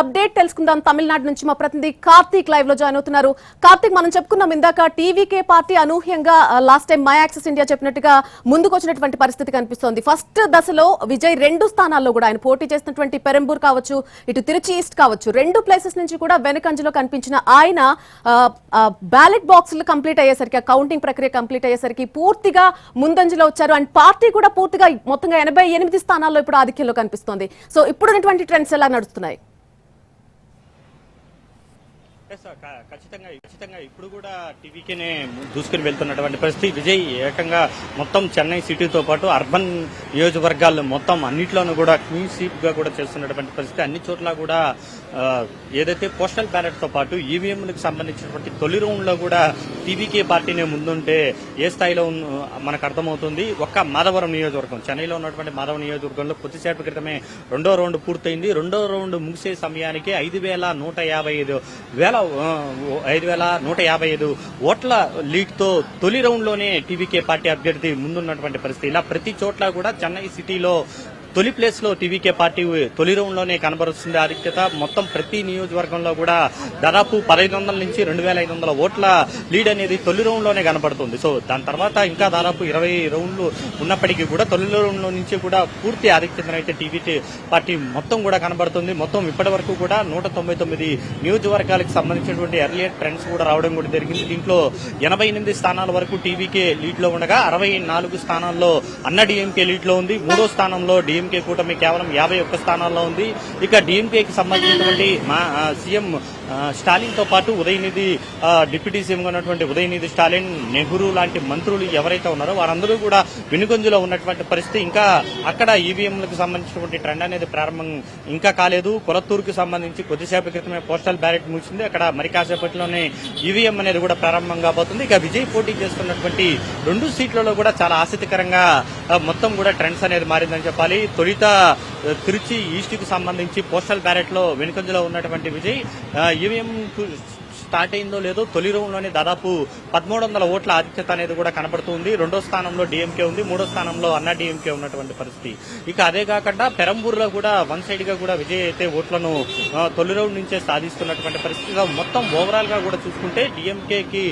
Update తెలుసుకుందాం. తమిళనాడు నుంచి మా ప్రతినిధి కార్తీక్ లైవ్ లో జాయిన్ అవుతున్నారు. కార్తీక్, మనం చెప్పుకున్నాం ఇందాక టీవీకే పార్టీ అనూహ్యంగా last time my access India చెప్పినట్టుగా ముందుకు వచ్చినటువంటి పరిస్థితి కనిపిస్తోంది. ఫస్ట్ దశలో విజయ్ 2 స్థానాల్లో కూడా ఆయన పోటీ చేసినటువంటి పెరంబూర్ కావచ్చు, ఇటు తిరుచి ఈస్ట్ కావచ్చు, 2 ప్లేసెస్ నుంచి కూడా వెనుకంజలో కనిపించిన ఆయన బ్యాలెట్ బాక్సులు కంప్లీట్ అయ్యేసరికి, కౌంటింగ్ ప్రక్రియ కంప్లీట్ అయ్యేసరికి పూర్తిగా ముందంజలో వచ్చారు. అండ్ పార్టీ కూడా పూర్తిగా మొత్తంగా 88 స్థానాల్లో ఇప్పుడు ఆధిక్యంలో కనిపిస్తోంది. సో ఇప్పుడు ఉన్నటువంటి ట్రెండ్స్ ఎలా నడుస్తున్నాయి? ఖచ్చితంగా ఇప్పుడు కూడా టీవీకేనే దూసుకుని వెళ్తున్నటువంటి పరిస్థితి. విజయ్ ఏకంగా మొత్తం చెన్నై సిటీతో పాటు అర్బన్ నియోజకవర్గాల్లో మొత్తం అన్నింటిలోనూ కూడా క్లీన్ స్వీప్ గా కూడా చేస్తున్నటువంటి పరిస్థితి. అన్ని చోట్ల కూడా ఏదైతే పోస్టల్ బ్యాలెట్ తో పాటు ఈవీఎంలకు సంబంధించినటువంటి తొలి రౌండ్ లో కూడా టీవీకే పార్టీనే ముందుంటే ఏ స్థాయిలో మనకు అర్థమవుతుంది. ఒక్క మాధవరం నియోజకవర్గం, చెన్నైలో ఉన్నటువంటి మాధవరం నియోజకవర్గంలో కొద్దిసేపటి క్రితమే 2వ రౌండ్ పూర్తయింది. 2వ రౌండ్ ముగిసే సమయానికి 5,155 ఓట్ల లీడ్ తో తొలి రౌండ్ లోనే టీవీకే పార్టీ అభ్యర్థి ముందున్నటువంటి పరిస్థితి. ఇలా ప్రతి చోట్ల కూడా చెన్నై సిటీలో తొలి ప్లేస్ లో టీవీకే పార్టీ తొలి రౌండ్ లోనే కనబరుస్తుంది ఆధిక్యత. మొత్తం ప్రతి నియోజకవర్గంలో కూడా దాదాపు 1,500 నుంచి 2,500 ఓట్ల లీడ్ అనేది తొలి రౌండ్ లోనే కనబడుతుంది. సో దాని తర్వాత ఇంకా దాదాపు 20 రౌండ్లు ఉన్నప్పటికీ కూడా తొలి రౌండ్ లో నుంచి కూడా పూర్తి ఆధిక్యతనైతే టీవీకే పార్టీ మొత్తం కూడా కనబడుతుంది. మొత్తం ఇప్పటి వరకు కూడా 199 నియోజకవర్గాలకు సంబంధించినటువంటి ఎర్లియర్ ట్రెండ్స్ కూడా రావడం కూడా జరిగింది. దీంట్లో 88 స్థానాల వరకు టీవీకే లీడ్ లో ఉండగా 64 స్థానాల్లో అన్నా డిఎంకే లీడ్ లో ఉంది. 3వ స్థానంలో డిఎంకే కూటమి కేవలం 51 స్థానాల్లో ఉంది. ఇక డిఎంకేకి సంబంధించినటువంటి సీఎం స్టాలిన్ తో పాటు ఉదయనిధి, డిప్యూటీ సీఎం గా ఉన్నటువంటి ఉదయనిధి స్టాలిన్, నెహ్రూ లాంటి మంత్రులు ఎవరైతే ఉన్నారో వారందరూ కూడా వెనుగంజులో ఉన్నటువంటి పరిస్థితి. ఇంకా అక్కడ ఈవీఎంలకు సంబంధించినటువంటి ట్రెండ్ అనేది ప్రారంభం ఇంకా కాలేదు. కొలత్తూరుకు సంబంధించి కొద్దిసేపటి క్రితమే పోస్టల్ బ్యాలెట్ ముగిసింది. అక్కడ మరి కాసేపట్లోనే ఈవీఎం అనేది కూడా ప్రారంభం కాబోతుంది. ఇక విజయ్ పోటీ చేస్తున్నటువంటి 2 సీట్లలో కూడా చాలా ఆసక్తికరంగా మొత్తం కూడా ట్రెండ్స్ అనేది మారిందని చెప్పాలి. తొలిత తిరుచి ఈస్ట్ కి సంబంధించి పోస్టల్ బ్యాలెట్ లో వెనుకంజలో ఉన్నటువంటి విజయ్ ఈవీఎం స్టార్ట్ అయిందో లేదో తొలి రౌండ్ లోనే దాదాపు 1,300 ఓట్ల ఆధిక్యత అనేది కూడా కనబడుతుంది. 2వ స్థానంలో డిఎంకే ఉంది, 3వ స్థానంలో అన్నా డిఎంకే ఉన్నటువంటి పరిస్థితి. ఇక అదే కాకుండా పెరంబూరులో కూడా వన్ సైడ్ గా కూడా విజయ్ అయితే ఓట్లను తొలి రౌండ్ నుంచే సాధిస్తున్నటువంటి పరిస్థితి. మొత్తం ఓవరాల్ గా కూడా చూసుకుంటే డిఎంకేకి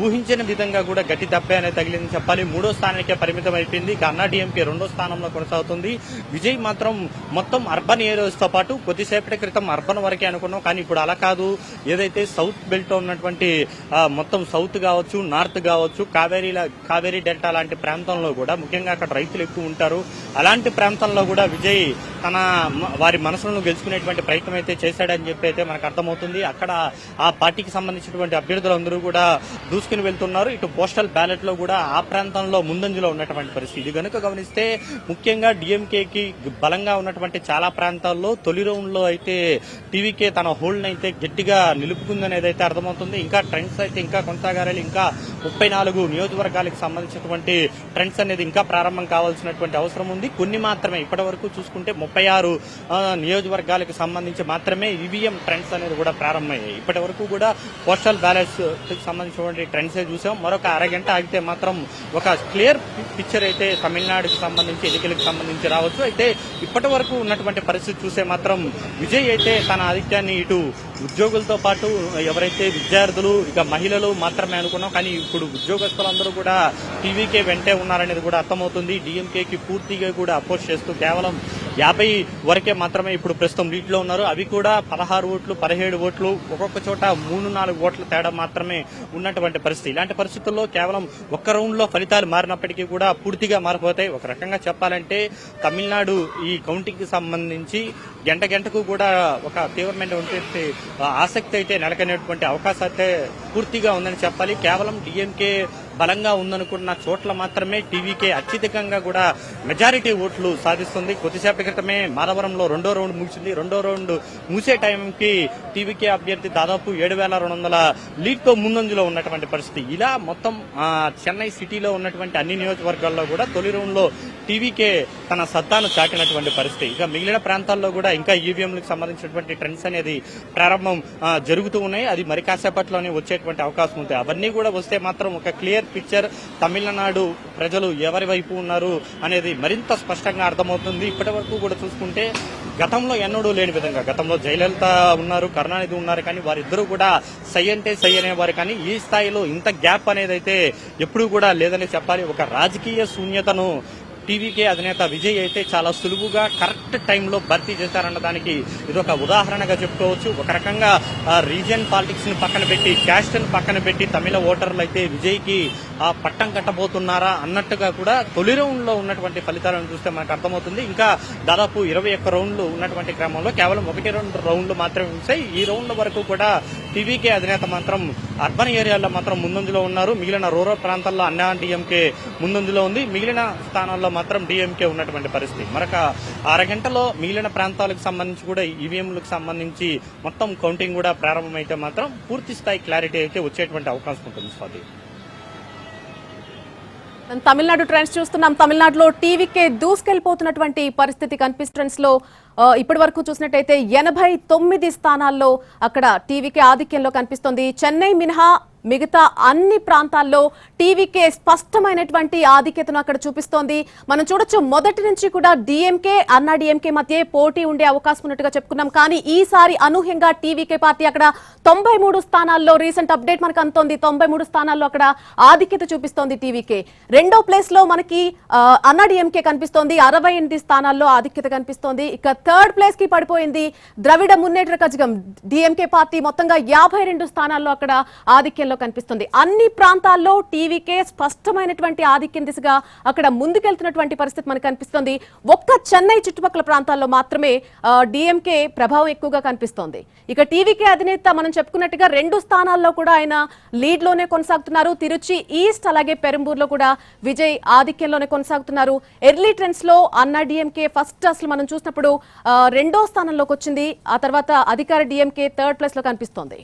ఊహించిన విధంగా కూడా గట్టి దెబ్బ అనేది తగిలిందని చెప్పాలి. 3వ స్థానానికే పరిమితం అయిపోయింది. ఇక అన్నా డిఎంకే 2వ స్థానంలో కొనసాగుతుంది. విజయ్ మాత్రం మొత్తం అర్బన్ ఏరియాస్ తో పాటు కొద్దిసేపటి క్రితం అర్బన్ వరకే అనుకున్నాం, కానీ ఇప్పుడు అలా కాదు. ఏదైతే సౌత్ బెల్ట్ ఉన్నటువంటి మొత్తం సౌత్ కావచ్చు, నార్త్ కావచ్చు, కావేరీ డెల్టా లాంటి ప్రాంతంలో కూడా ముఖ్యంగా అక్కడ రైతులు ఎక్కువ ఉంటారు. అలాంటి ప్రాంతంలో కూడా విజయ్ వారి మనసులను గెలుచుకునేటువంటి ప్రయత్నం అయితే చేశాడని చెప్పి అయితే మనకు అర్థమవుతుంది. అక్కడ ఆ పార్టీకి సంబంధించినటువంటి అభ్యర్థులందరూ కూడా దూసుకుని వెళ్తున్నారు. ఇటు పోస్టల్ బ్యాలెట్ లో కూడా ఆ ప్రాంతంలో ముందంజలో ఉన్నటువంటి పరిస్థితి. ఇది కనుక గమనిస్తే ముఖ్యంగా డిఎంకేకి బలంగా ఉన్నటువంటి చాలా ప్రాంతాల్లో తొలి రౌండ్ లో అయితే టీవీకే తన హోల్డ్ అయితే గట్టిగా నిలుపుకుందనేది అయితే అర్థమవుతుంది. ఇంకా ట్రెండ్స్ అయితే ఇంకా కొనసాగాలి. ఇంకా 34 నియోజకవర్గాలకు సంబంధించినటువంటి ట్రెండ్స్ అనేది ఇంకా ప్రారంభం కావాల్సినటువంటి అవసరం ఉంది. కొన్ని మాత్రమే ఇప్పటి వరకు చూసుకుంటే 36 నియోజకవర్గాలకు సంబంధించి మాత్రమే ఈవీఎం ట్రెండ్స్ అనేది కూడా ప్రారంభమయ్యాయి. ఇప్పటి వరకు కూడా పోస్టల్ బ్యాలెట్స్ సంబంధించినటువంటి ట్రెండ్స్ చూసాం. మరొక అరగంట ఆగితే మాత్రం ఒక క్లియర్ పిక్చర్ అయితే తమిళనాడుకి సంబంధించి ఎన్నికలకు సంబంధించి రావచ్చు. అయితే ఇప్పటి వరకు ఉన్నటువంటి పరిస్థితి చూసే మాత్రం విజయ్ అయితే తన ఆధిక్యాన్ని ఇటు ఉద్యోగులతో పాటు ఎవరైతే విద్యార్థులు, ఇక మహిళలు మాత్రమే అనుకున్నాం, కానీ ఇప్పుడు ఉద్యోగస్తులందరూ కూడా టీవీకే వెంటే ఉన్నారనేది కూడా అర్థమవుతుంది. డిఎంకేకి పూర్తిగా కూడా అపోజ్ చేస్తూ కేవలం 50 వరకే మాత్రమే ఇప్పుడు ప్రస్తుతం లీడ్ లో ఉన్నారు. అవి కూడా 16 ఓట్లు, 17 ఓట్లు, ఒక్కొక్క చోట 3-4 ఓట్ల తేడా మాత్రమే ఉన్నటువంటి పరిస్థితి. ఇలాంటి పరిస్థితుల్లో కేవలం ఒక్క రౌండ్ లో ఫలితాలు మారినప్పటికీ కూడా పూర్తిగా మారిపోతాయి. ఒక రకంగా చెప్పాలంటే తమిళనాడు ఈ కౌంటింగ్ కి సంబంధించి గంటకు కూడా ఒక తీవ్రమైనటువంటి ఆసక్తి అయితే నెలకొనేటువంటి అవకాశం అయితే పూర్తిగా ఉందని చెప్పాలి. కేవలం డిఎంకే బలంగా ఉందనుకున్న చోట్ల మాత్రమే టీవీకే అత్యధికంగా కూడా మెజారిటీ ఓట్లు సాధిస్తుంది. కొద్దిసేపటి క్రితమే మాధవరంలో 2వ రౌండ్ ముగిసింది. 2వ రౌండ్ ముగిసే టైంకి టీవీకే అభ్యర్థి దాదాపు 7,200 లీడ్ తో ముందంజలో ఉన్నటువంటి పరిస్థితి. ఇలా మొత్తం చెన్నై సిటీలో ఉన్నటువంటి అన్ని నియోజకవర్గాల్లో కూడా తొలి రౌండ్ లో టీవీకే తన సత్తాను చాటినటువంటి పరిస్థితి. ఇక మిగిలిన ప్రాంతాల్లో కూడా ఇంకా ఈవీఎంలకు సంబంధించినటువంటి ట్రెండ్స్ అనేది ప్రారంభం జరుగుతూ ఉన్నాయి. అది మరి కాసేపట్లోనే వచ్చేటువంటి అవకాశం ఉంది. అవన్నీ కూడా వస్తే మాత్రం ఒక క్లియర్ పిక్చర్. తమిళనాడు ప్రజలు ఎవరి వైపు ఉన్నారు అనేది మరింత స్పష్టంగా అర్థమవుతుంది. ఇప్పటి వరకు కూడా చూసుకుంటే గతంలో ఎన్నడూ లేని విధంగా, గతంలో జయలలిత ఉన్నారు, కరుణానిధి ఉన్నారు, కానీ వారిద్దరూ కూడా సై అంటే సై అనేవారు. కానీ ఈ స్థాయిలో ఇంత గ్యాప్ అనేది అయితే ఎప్పుడూ కూడా లేదని చెప్పాలి. ఒక రాజకీయ శూన్యతను టీవీకే అధినేత విజయ్ అయితే చాలా సులువుగా కరెక్ట్ టైంలో భర్తీ చేశారన్న దానికి ఇదొక ఉదాహరణగా చెప్పుకోవచ్చు. ఒక రకంగా రీజియన్ పాలిటిక్స్ ని పక్కన పెట్టి, క్యాస్ట్ ని పక్కన పెట్టి తమిళ ఓటర్లు అయితే విజయ్కి పట్టం కట్టబోతున్నారా అన్నట్టుగా కూడా తొలి రౌండ్ లో ఉన్నటువంటి ఫలితాలను చూస్తే మనకు అర్థమవుతుంది. ఇంకా దాదాపు 21 రౌండ్లు ఉన్నటువంటి క్రమంలో కేవలం 1-2 రౌండ్లు మాత్రమే ఉంటాయి. ఈ రౌండ్ల వరకు కూడా టీవీకే అధినేత మాత్రం అర్బన్ ఏరియాల్లో మాత్రం ముందంజలో ఉన్నారు. మిగిలిన రూరల్ ప్రాంతాల్లో అన్నా డిఎంకే ముందంజలో ఉంది. మిగిలిన స్థానాల్లో మాత్రం డిఎంకే ఉన్నటువంటి పరిస్థితి. మరొక అరగంటలో మిగిలిన ప్రాంతాలకు సంబంధించి కూడా ఈవీఎంలకు సంబంధించి మొత్తం కౌంటింగ్ కూడా ప్రారంభమైతే మాత్రం పూర్తి స్థాయి క్లారిటీ అయితే వచ్చేటువంటి అవకాశం ఉంటుంది. స్వాతి, తమిళనాడు ట్రెండ్స్ చూస్తున్నాం. తమిళనాడులో టీవీకే దూసుకెళ్లిపోతున్నటువంటి పరిస్థితి కనిపిస్టెన్స్ లో ఇప్పటి వరకు చూసినట్టయితే 89 స్థానాల్లో అక్కడ టీవీకే ఆధిక్యంలో కనిపిస్తోంది. చెన్నై మినహా మిగతా అన్ని ప్రాంతాల్లో టీవీకే స్పష్టమైనటువంటి ఆధిక్యతను అక్కడ చూపిస్తోంది. మనం చూడొచ్చు, మొదటి నుంచి కూడా డిఎంకే అన్నా డిఎంకే మధ్య పోటీ ఉండే అవకాశం ఉన్నట్టుగా చెప్పుకున్నాం. కానీ ఈసారి అనూహ్యంగా టీవీకే పార్టీ అక్కడ 93 స్థానాల్లో, రీసెంట్ అప్డేట్ మనకు అందుతోంది, 93 స్థానాల్లో అక్కడ ఆధిక్యత చూపిస్తోంది టీవీకే. రెండో ప్లేస్ లో మనకి అన్నా డిఎంకే కనిపిస్తోంది, 68 స్థానాల్లో ఆధిక్యత కనిపిస్తోంది. ఇక థర్డ్ ప్లేస్ కి పడిపోయింది ద్రవిడ మున్నేట్ర కజగం డిఎంకే పార్టీ, మొత్తంగా 52 స్థానాల్లో అక్కడ ఆధిక్యంలో కనిపిస్తుంది. అన్ని ప్రాంతాల్లో టీవీకే స్పష్టమైనటువంటి ఆధిక్యం దిశగా అక్కడ ముందుకెళ్తున్నటువంటి పరిస్థితి మనకు కనిపిస్తుంది. ఒక్క చెన్నై చుట్టుపక్కల ప్రాంతాల్లో మాత్రమే డిఎంకే ప్రభావం ఎక్కువగా కనిపిస్తోంది. ఇక టీవీకే అధినేత మనం చెప్పుకున్నట్టుగా 2 స్థానాల్లో కూడా ఆయన లీడ్ లోనే కొనసాగుతున్నారు. తిరుచి ఈస్ట్ అలాగే పెరంబూర్లో కూడా విజయ్ ఆధిక్యంలోనే కొనసాగుతున్నారు. ఎర్లీ ట్రెండ్స్ లో అన్నా డిఎంకే ఫస్ట్ అసలు మనం చూసినప్పుడు 2వ స్థానంలోకి వచ్చింది. ఆ తర్వాత అధికార డిఎంకే థర్డ్ ప్లేస్ లో కనిపిస్తోంది.